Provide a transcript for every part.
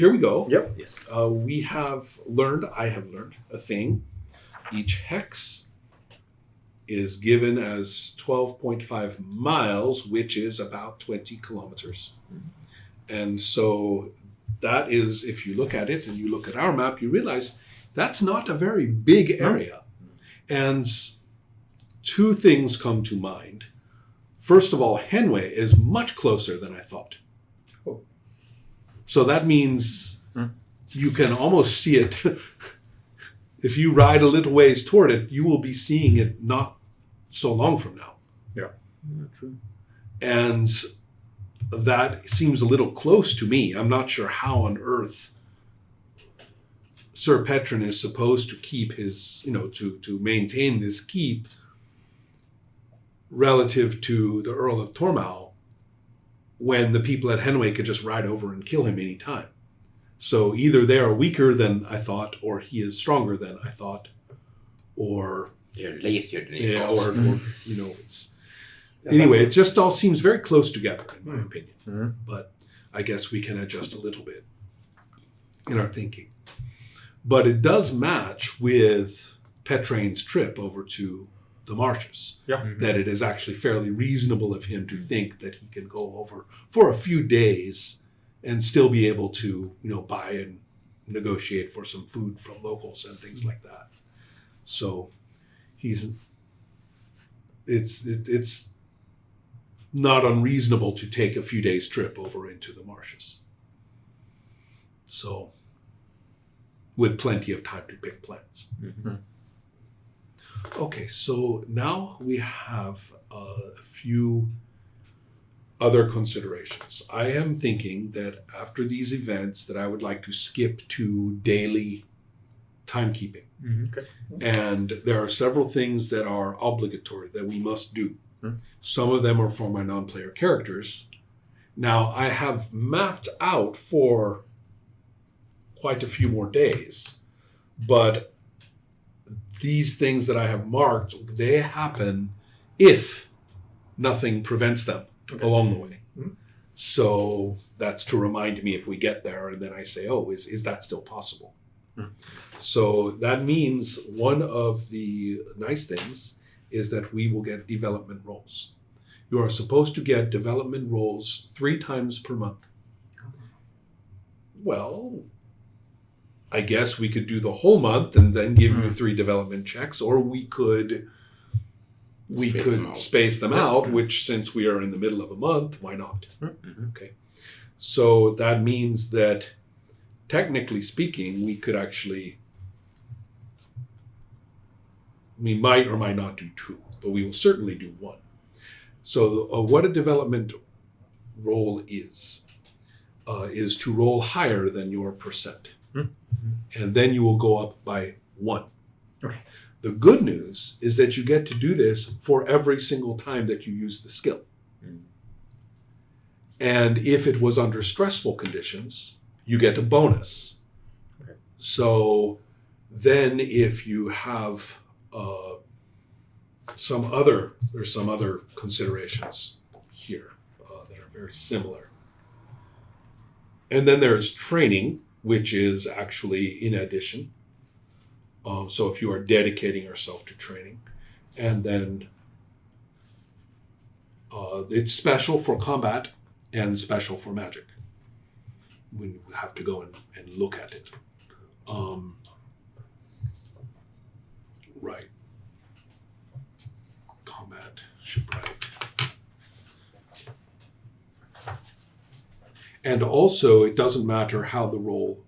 here we go. Yep. Yes. I have learned a thing. Each hex is given as 12.5 miles, which is about 20 kilometers. And so that is, if you look at it and you look at our map, you realize that's not a very big area. And two things come to mind. First of all, Henway is much closer than I thought. Oh. So that means you can almost see it. If you ride a little ways toward it, you will be seeing it not so long from now. Yeah, true. And that seems a little close to me. I'm not sure how on earth Sir Petron is supposed to keep his, to maintain this keep relative to the Earl of Tormau when the people at Henway could just ride over and kill him any time. So either they are weaker than I thought, or he is stronger than I thought, or They're lazier than yeah, thought. or it's anyway. It just all seems very close together, in my opinion. Mm-hmm. But I guess we can adjust a little bit in our thinking. But it does match with Petrain's trip over to the marshes. Yeah. That it is actually fairly reasonable of him to think that he can go over for a few days and still be able to, buy and negotiate for some food from locals and things like that. So it's not unreasonable to take a few days trip over into the marshes. So with plenty of time to pick plants. Mm-hmm. Okay, so now we have a few other considerations. I am thinking that after these events that I would like to skip to daily timekeeping. Mm-hmm. Okay. And there are several things that are obligatory that we must do. Mm-hmm. Some of them are for my non-player characters. Now, I have mapped out for quite a few more days, but these things that I have marked, they happen if nothing prevents them along the way. Mm-hmm. So that's to remind me if we get there, and then I say, oh, is that still possible? Mm-hmm. So that means one of the nice things is that we will get development rolls. You are supposed to get development rolls 3 times per month. Well, I guess we could do the whole month and then give you 3 development checks, or we could space them out, which since we are in the middle of a month, why not? Mm-hmm. Okay. So that means that technically speaking, we could actually, we might or might not do 2, but we will certainly do 1. So what a development roll is to roll higher than your percent. And then you will go up by 1. Okay. The good news is that you get to do this for every single time that you use the skill. And if it was under stressful conditions, you get a bonus. Okay. So then if you have there's some other considerations here that are very similar. And then there's training, which is actually in addition. So if you are dedicating yourself to training, and then it's special for combat and special for magic. We have to go and look at it. Right. Combat, shipwright. And also, it doesn't matter how the roll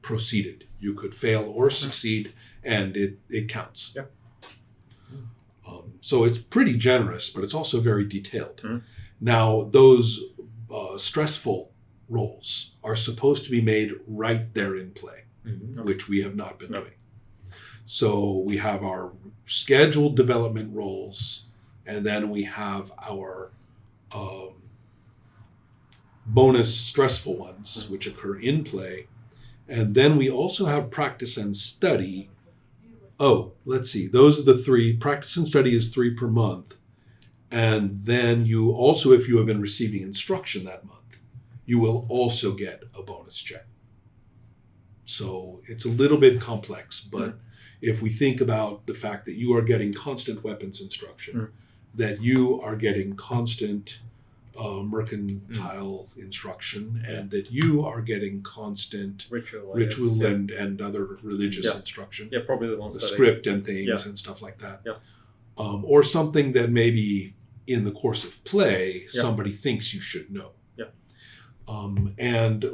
proceeded. You could fail or succeed, and it counts. Yeah. So it's pretty generous, but it's also very detailed. Mm-hmm. Now, those stressful rolls are supposed to be made right there in play, which we have not been doing. So we have our scheduled development rolls, and then we have our bonus stressful ones, which occur in play. And then we also have practice and study. Oh, let's see. Those are the 3. Practice and study is 3 per month. And then you also, if you have been receiving instruction that month, you will also get a bonus check. So it's a little bit complex, but if we think about the fact that you are getting constant weapons instruction, that you are getting constant mercantile instruction, and that you are getting constant ritual and other religious instruction. Yeah, probably the ones the script and things and stuff like that. Yeah. Or something that maybe in the course of play, somebody thinks you should know. And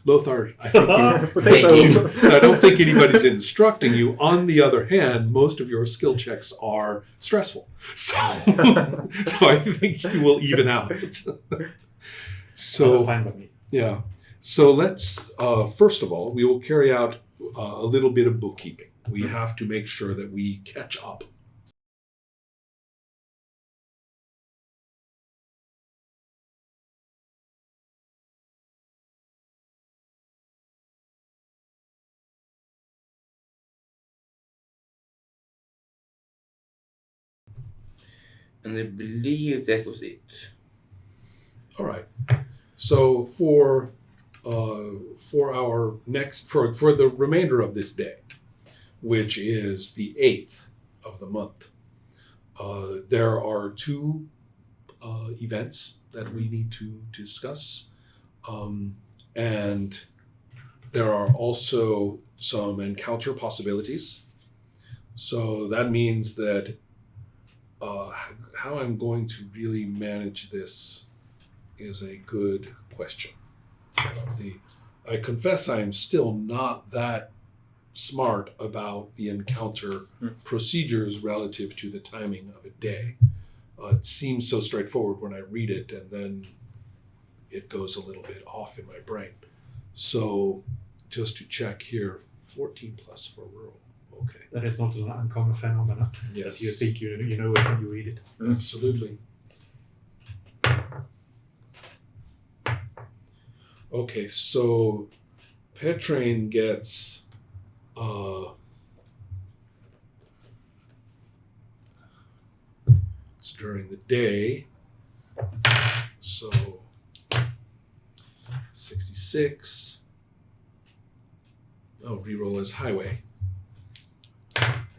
Lothar, I think I don't think anybody's instructing you. On the other hand, most of your skill checks are stressful. So I think you will even out. So that's fine with me. Yeah. So let's, first of all, we will carry out a little bit of bookkeeping. We have to make sure that we catch up. And I believe that was it. All right. So for our next for the remainder of this day, which is the 8th of the month, there are 2 events that we need to discuss, and there are also some encounter possibilities. So that means that how I'm going to really manage this is a good question. I confess I am still not that smart about the encounter procedures relative to the timing of a day. It seems so straightforward when I read it, and then it goes a little bit off in my brain. So just to check here, 14 plus for rural. Okay. That is not an uncommon phenomenon. Yes. You think you know it when you read it. Absolutely. Okay, so Petrain gets it's during the day, so 66. Oh, reroll as highway.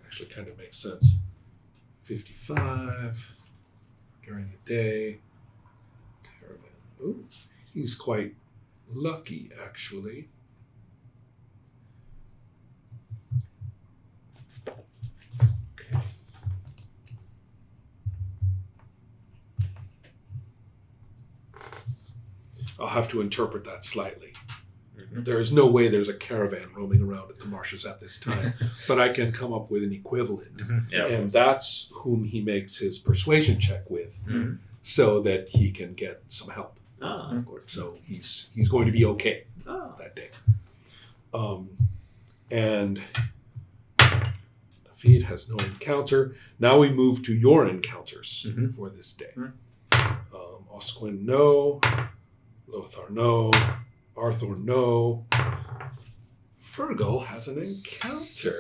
Actually kind of makes sense. 55 during the day. Caravan. Ooh, he's quite lucky, actually. Okay. I'll have to interpret that slightly. There's no way there's a caravan roaming around at the marshes at this time, but I can come up with an equivalent. And that's whom he makes his persuasion check with, so that he can get some help. Of course. So he's going to be okay that day. And David has no encounter. Now we move to your encounters for this day. Osquin, no. Lothar, no. Arthur, no. Fergal has an encounter.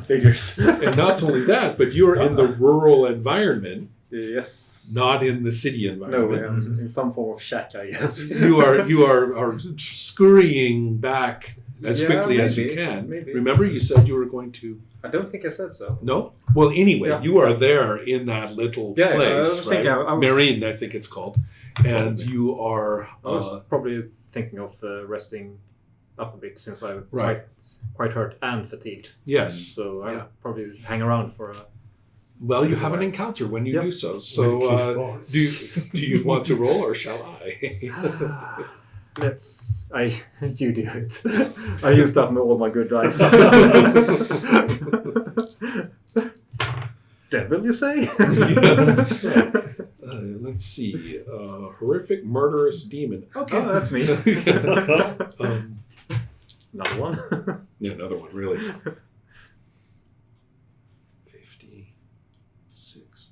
Figures. And not only that, but you're in the rural environment. Yes. Not in the city environment. No, in some form of shack, I guess. You are scurrying back as quickly as you can. Maybe. Remember, you said you were going to. I don't think I said so. No. Well, anyway, you are there in that little place, right? Marine, I think it's called, and you are. I was probably thinking of resting up a bit since I'm quite hurt and fatigued. Yes. So I'll probably hang around for a. Well, you have an encounter when you do so. So, do you want to roll, or shall I? You do it. I used up all my good dice. Devil, you say? Yeah, that's right. Let's see. Horrific, murderous demon. Okay. Oh, that's me. Another one. Yeah, another one, really. 56.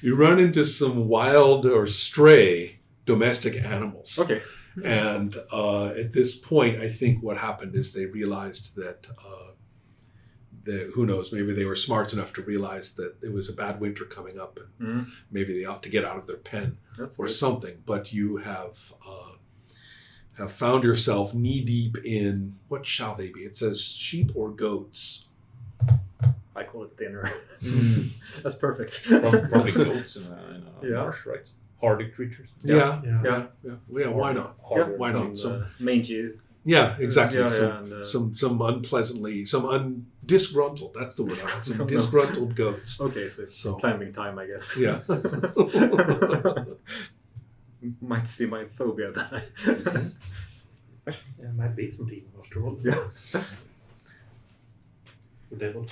You run into some wild or stray domestic animals. Okay. And at this point, I think what happened is they realized that who knows? Maybe they were smart enough to realize that it was a bad winter coming up, and maybe they ought to get out of their pen or something. But you have found yourself knee deep in, what shall they be? It says sheep or goats. I call it dinner. That's perfect. Probably goats in a marsh, right? Hardy creatures. Yeah. Why not? Harder Why not? Some Some mangy. Yeah, exactly. Yeah, some unpleasantly, disgruntled. That's the word. Some disgruntled goats. Okay, so it's climbing time, I guess. Yeah. Might see my phobia then. Yeah, might be some demon after all. Yeah. The devil.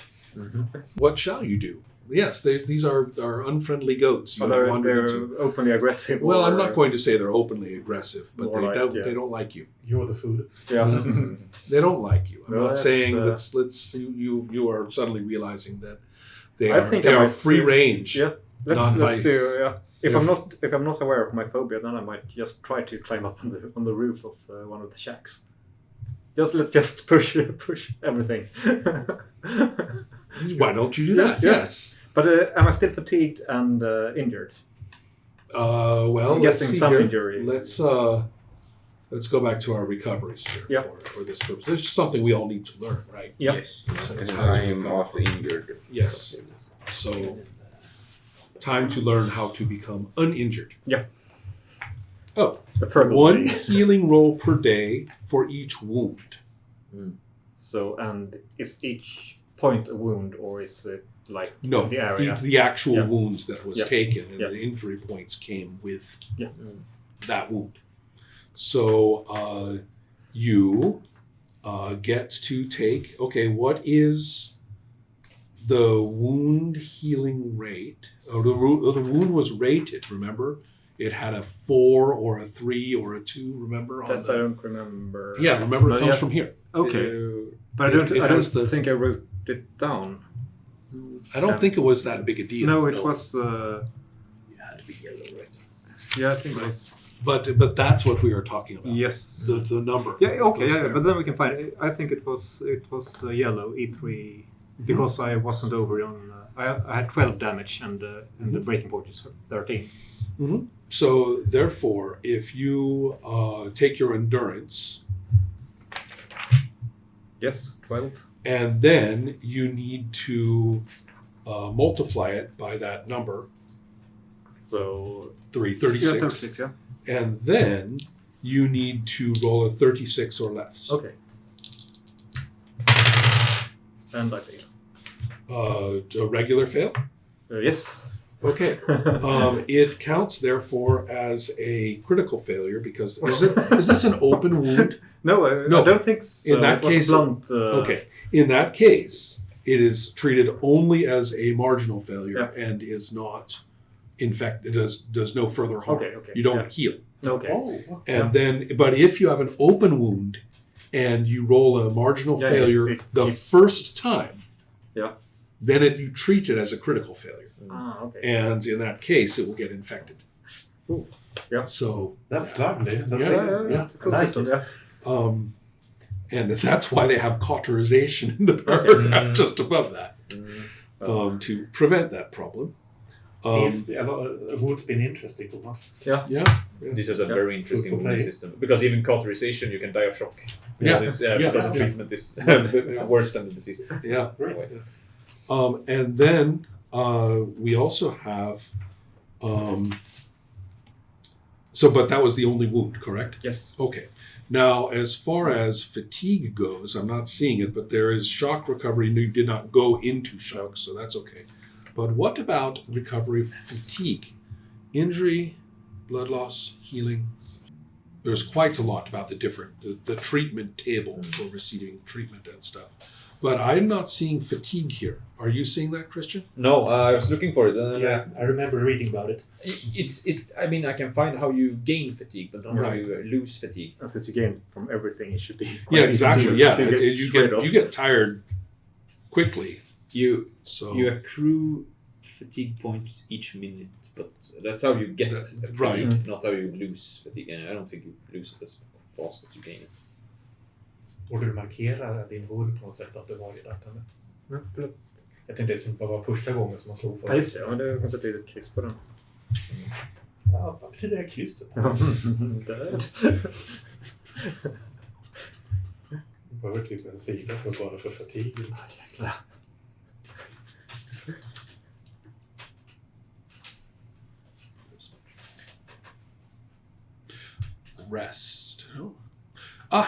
What shall you do? Yes, these are unfriendly goats. You are wandering into. Openly aggressive. Well, I'm not going to say they're openly aggressive, but they don't like you. You're the food. Yeah. They don't like you. I'm No, not saying let's you are suddenly realizing that they are free range. Yeah. Let's do. Yeah. If I'm not aware of my phobia, then I might just try to climb up on the roof of one of the shacks. Let's push everything. Why don't you do that? Yeah. Yes. But am I still fatigued and injured? Well, I'm guessing some injury. Let's go back to our recoveries here for this purpose. There's something we all need to learn, right? Yep. Yes. So And it's how to I am recover. also injured. Yes. So, time to learn how to become uninjured. Yeah. Oh, Preferably. one healing roll per day for each wound. So, and is each point a wound, or is it like No, the area? the actual Yeah. wounds that was Yeah. taken, and Yeah. the injury points came with Yeah. that wound. So you get to take. Okay, what is the wound healing rate? Oh, the wound was rated. Remember, it had a 4 or a 3 or a 2. Remember? That I don't remember. Yeah, remember it No, comes yeah. from here. Okay, but I don't think I wrote it down. I don't think it was that big a deal. No, it was. It had to be yellow, right? Yeah, I think it was. But that's what we are talking about. Yes. The number. Yeah. Okay. was Yeah. there. But then we can find it. I think it was yellow E3 because I wasn't over on. I had 12 damage and the breaking point is 13. Mm-hmm. So therefore, if you take your endurance, Yes, 12. and then you need to multiply it by that number, So 36. Yeah, 36. Yeah. And then you need to roll a 36 or less. Okay. And I fail. A regular fail? Yes. Okay. It counts, therefore, as a critical failure because is this an open wound? No, I don't think so. In that It was case, blunt. okay. In that case, it is treated only as a marginal failure and is not infected. It does no further harm. Okay. You don't heal. Okay. Oh, And then, but if you have an open wound and you roll a marginal failure it the keeps- first time, Yeah. then you treat it as a critical failure. Ah, okay. And in that case, it will get infected. Ooh. Yeah. So, that's lovely. That's Yeah. That's a cool I like system. it. Yeah. and that's why they have cauterization in the paragraph just above that to prevent that problem. Wood's been interesting to us. Yeah. This is a very interesting Food for wound play. system because even cauterization, you can die of shock. Yeah. Because the treatment is worse than the disease. Yeah. Great. And then we also have. But that was the only wound, correct? Yes. Okay. Now, as far as fatigue goes, I'm not seeing it, but there is shock recovery. You did not go into shock, so that's okay. But what about recovery fatigue? Injury, blood loss, healing. There's quite a lot about the treatment table for receiving treatment and stuff. But I'm not seeing fatigue here. Are you seeing that, Christian? No, I was looking for it. Yeah, I remember reading about it. I mean, I can find how you gain fatigue, but not how Right. you lose fatigue. And since you gain from everything, it should be. quite Yeah, easy exactly. to- Yeah, to rid of. you get tired quickly. So You accrue fatigue points each minute, but that's how you get fatigue, right. not how you lose fatigue. And I don't think you lose it as fast as you gain it. Borde du markera din vård på något sätt att du var i det? Eller? Jag tänkte det skulle bara vara första gången som man slog för. Ja, just det. Ja, det har ett litet kryss på den. Ja, vad betyder det här krysset? Där. Det behöver typ en sida för bara för fatigue. Rest.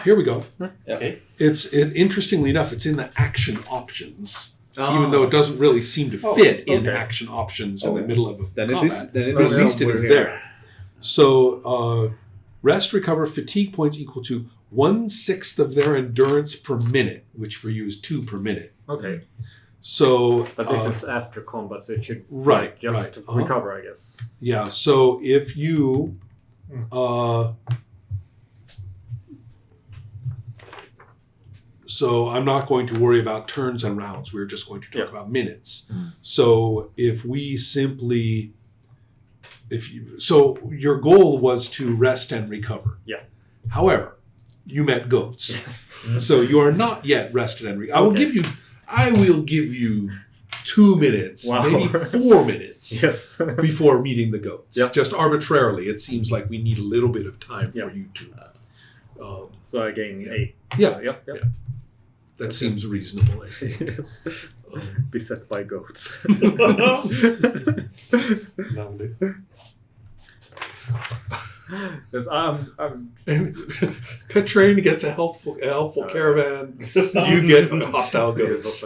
Here we go. Okay. Interestingly enough, it's in the action options, even though it doesn't really seem to fit in action options in the middle of a Then combat. it is But at least it somewhere is here. there. So, rest, recover, fatigue points equal to 1/6 of their endurance per minute, which for you is 2 per minute. Okay. So, But this is after combat, so it should right, just right. recover, I guess. yeah. So if you, so I'm not going to worry about turns and rounds. We're just going to talk about minutes. So if we simply, so your goal was to rest and recover. Yeah. However, you met goats. Yes. So you are not yet rested and recovered. I will give you 2 minutes, Wow. maybe 4 minutes Yes. before meeting the goats. Yep. Just arbitrarily, it seems like we need a little bit of time for you to. So I gain 8. Yeah, Yep. that seems reasonable, I think. Yes. Beset by goats. Lovely. Yes, I'm And Petrain gets a helpful caravan. You get hostile goats.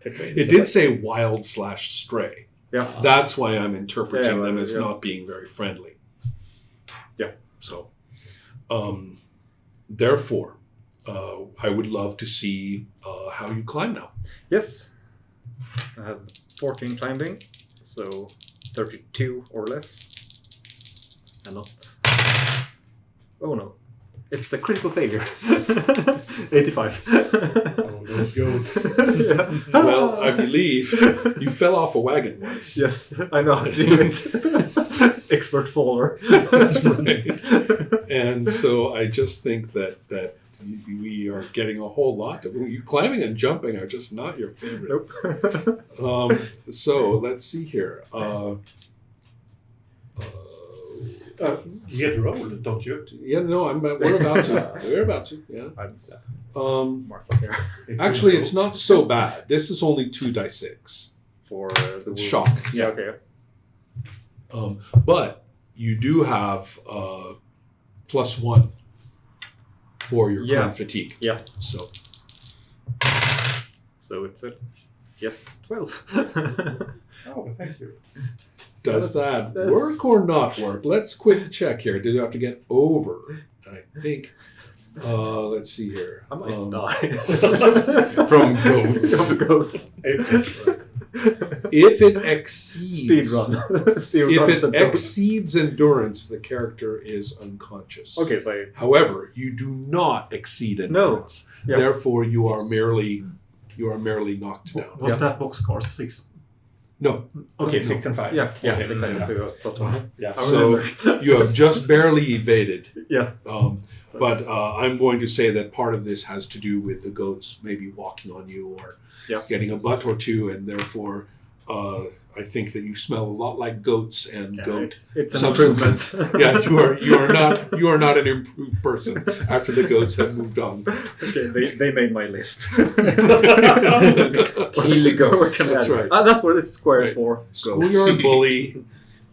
It did say wild/stray. Yeah. That's why I'm interpreting them as yeah. not being very friendly. Yeah. So, therefore, I would love to see how you climb now. Yes. I have 14 climbing, so 32 or less. And not... Oh no. It's a critical failure. 85. Oh, those goats. Yeah. Well, I believe you fell off a wagon once. Yes, I know how to do it. Expert faller. That's right. And so I just think that we are getting a whole lot of you climbing and jumping are just not your favorite. Nope. So let's see here. You get rolled, don't you? Yeah, no, we're about to. We're about to. Yeah. Mark up here. Actually, it's not so bad. This is only 2d6. For the It's wound. shock. Yeah, okay. But you do have +1 for your current fatigue. Yeah. So it's a... Yes, 12. Oh, thank you. does that That's- work or not work? Let's quick check here. Did you have to get over? I think. Let's see here. I might die. From goats. From goats. If it exceeds Speed run. if it exceeds endurance, the character is unconscious. Okay, so I... However, you do not exceed endurance. Yeah. Therefore, you are merely knocked down. Was that box cost 6? No. Okay, No. 6 and 5. Yeah, Okay. exactly. Yeah. So plus 1. Yeah. I So remember. you have just barely evaded. Yeah. But I'm going to say that part of this has to do with the goats maybe walking on you or getting a butt or two, and therefore I think that you smell a lot like goats and goat. It's an substances. improvement. Yeah, you are not an improved person after the goats have moved on. Okay, they made my list. Kill the goats. That's right. That's what it's squares Right. for. Schoolyard bully,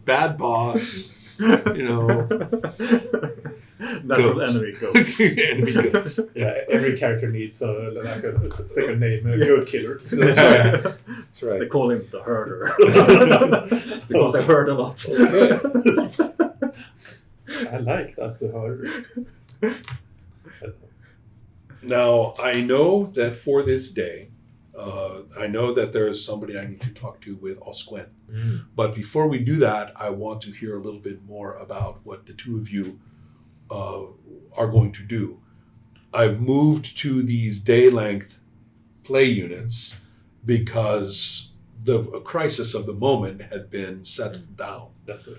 bad boss, you know. Natural goats. enemy goats. Enemy goats. Yeah, every character needs like a second name, Yeah. goat killer. That's right. That's They right. call him the herder. Because I heard a lot. Okay. I like that, the herder. Now, I know that for this day, I know that there is somebody I need to talk to with Osquen. But before we do that, I want to hear a little bit more about what the two of you are going to do. I've moved to these day-length play units because the crisis of the moment had been settled down. That's good.